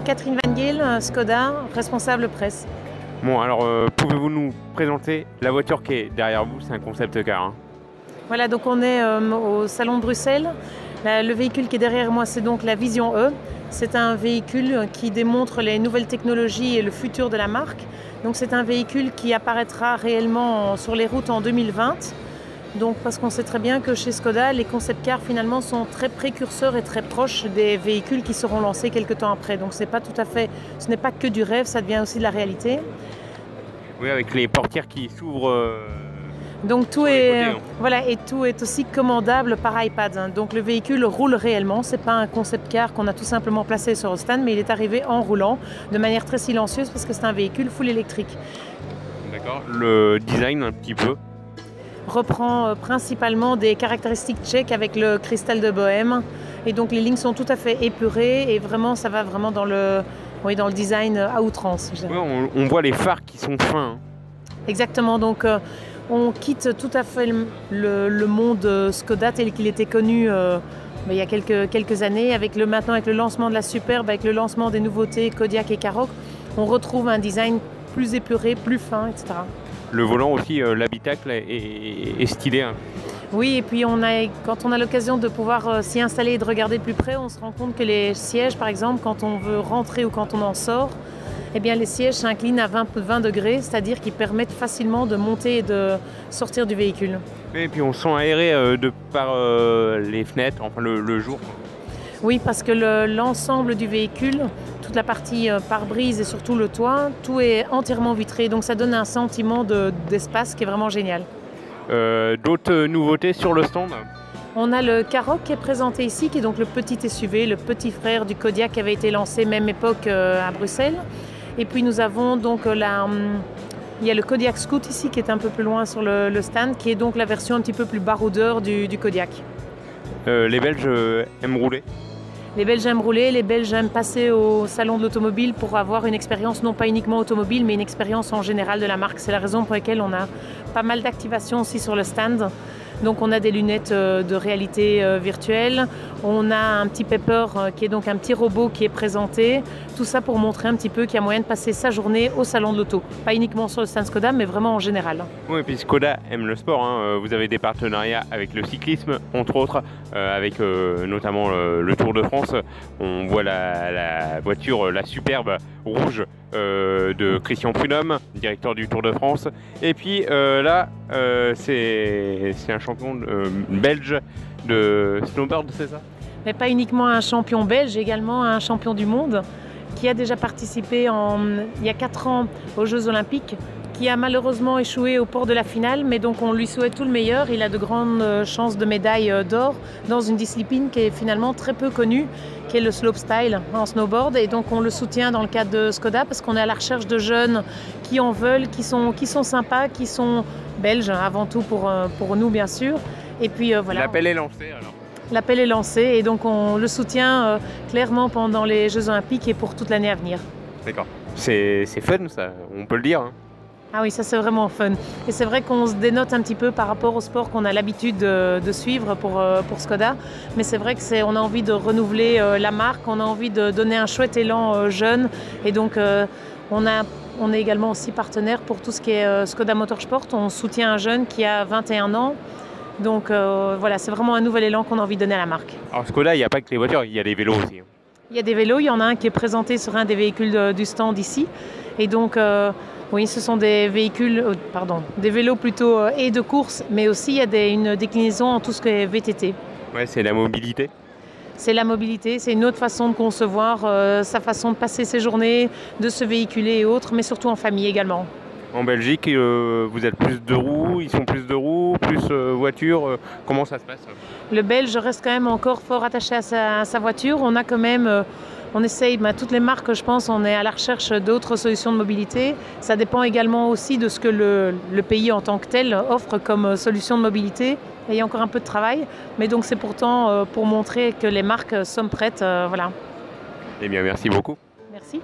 donc Catherine Van Geel, Skoda, responsable presse. Bon, alors pouvez-vous nous présenter la voiture qui est derrière vous? C'est un concept car. Hein. Voilà, donc on est au Salon de Bruxelles. Le véhicule qui est derrière moi, c'est donc la Vision E. C'est un véhicule qui démontre les nouvelles technologies et le futur de la marque. Donc c'est un véhicule qui apparaîtra réellement sur les routes en 2020. Donc parce qu'on sait très bien que chez Skoda, les concept cars finalement sont très précurseurs et très proches des véhicules qui seront lancés quelques temps après. Donc c'est pas tout à fait, ce n'est pas que du rêve, ça devient aussi de la réalité. Oui, avec les portières qui s'ouvrent. Donc tout est, côtés, hein. Voilà, et tout est aussi commandable par iPad. Hein. Donc le véhicule roule réellement. C'est pas un concept car qu'on a tout simplement placé sur le stand, mais il est arrivé en roulant de manière très silencieuse parce que c'est un véhicule full électrique. D'accord. Le design un petit peu reprend principalement des caractéristiques tchèques avec le cristal de Bohème. Et donc les lignes sont tout à fait épurées et vraiment ça va vraiment dans le design à outrance. Oui, on voit les phares qui sont fins. Hein. Exactement, donc on quitte tout à fait le monde Skoda tel qu'il était connu il y a quelques années. Maintenant avec le lancement de la Superbe, avec le lancement des nouveautés Kodiaq et Karoq, on retrouve un design plus épuré, plus fin, etc. Le volant aussi, l'habitacle est stylé. Hein. Oui, et puis quand on a l'occasion de pouvoir s'y installer et de regarder de plus près, on se rend compte que les sièges, par exemple, quand on veut rentrer ou quand on en sort, eh bien, les sièges s'inclinent à 20 degrés, c'est-à-dire qu'ils permettent facilement de monter et de sortir du véhicule. Et puis on sent aéré de par les fenêtres, enfin le jour. Oui, parce que l'ensemble du véhicule, toute la partie pare-brise et surtout le toit, tout est entièrement vitré. Donc ça donne un sentiment d'espace qui est vraiment génial. D'autres nouveautés sur le stand? On a le Karoq qui est présenté ici, qui est donc le petit SUV, le petit frère du Kodiaq qui avait été lancé même époque à Bruxelles. Et puis nous avons donc il y a le Kodiaq Scoot ici qui est un peu plus loin sur le stand, qui est donc la version un petit peu plus baroudeur du Kodiaq. Les Belges aiment rouler? Les Belges aiment rouler, les Belges aiment passer au salon de l'automobile pour avoir une expérience non pas uniquement automobile, mais une expérience en général de la marque. C'est la raison pour laquelle on a pas mal d'activations aussi sur le stand. Donc on a des lunettes de réalité virtuelle, on a un petit Pepper qui est donc un petit robot qui est présenté. Tout ça pour montrer un petit peu qu'il y a moyen de passer sa journée au salon de l'auto. Pas uniquement sur le stand Skoda, mais vraiment en général. Oui, et puis Skoda aime le sport. Hein. Vous avez des partenariats avec le cyclisme, entre autres, avec notamment le Tour de France. On voit la voiture, la Superbe rouge de Christian Prudhomme, directeur du Tour de France. Et puis là, c'est un champion belge de snowboard, c'est ça? Mais pas uniquement un champion belge, également un champion du monde qui a déjà participé il y a 4 ans aux Jeux Olympiques, qui a malheureusement échoué au port de la finale, mais donc on lui souhaite tout le meilleur. Il a de grandes chances de médaille d'or dans une discipline qui est finalement très peu connue, qui est le slopestyle en snowboard. Et donc on le soutient dans le cadre de Skoda parce qu'on est à la recherche de jeunes qui en veulent, qui sont sympas, qui sont belges avant tout pour nous bien sûr. Et puis voilà. L'appel est lancé alors. L'appel est lancé et donc on le soutient clairement pendant les Jeux Olympiques et pour toute l'année à venir. D'accord. C'est fun ça, on peut le dire. Hein. Ah oui, ça c'est vraiment fun. Et c'est vrai qu'on se dénote un petit peu par rapport au sport qu'on a l'habitude de suivre pour Skoda. Mais c'est vrai qu'on a envie de renouveler la marque, on a envie de donner un chouette élan aux jeunes. Et donc on est également aussi partenaire pour tout ce qui est Skoda Motorsport. On soutient un jeune qui a 21 ans. Donc voilà, c'est vraiment un nouvel élan qu'on a envie de donner à la marque. Alors Skoda, il n'y a pas que les voitures, il y a des vélos aussi. Il y a des vélos, il y en a un qui est présenté sur un des véhicules du stand ici. Et donc oui, ce sont des véhicules, des vélos plutôt et de course, mais aussi il y a une déclinaison en tout ce qui est VTT. Ouais, c'est la mobilité. C'est la mobilité, c'est une autre façon de concevoir sa façon de passer ses journées, de se véhiculer et autres, mais surtout en famille également. En Belgique, vous êtes plus de roues, ils sont plus de roues, plus voitures, comment ça se passe? Le Belge reste quand même encore fort attaché à sa voiture. On a quand même, on essaye, toutes les marques, je pense, on est à la recherche d'autres solutions de mobilité. Ça dépend également aussi de ce que le pays en tant que tel offre comme solution de mobilité. Et il y a encore un peu de travail, mais donc c'est pourtant pour montrer que les marques sont prêtes, voilà. Eh bien, merci beaucoup. Merci.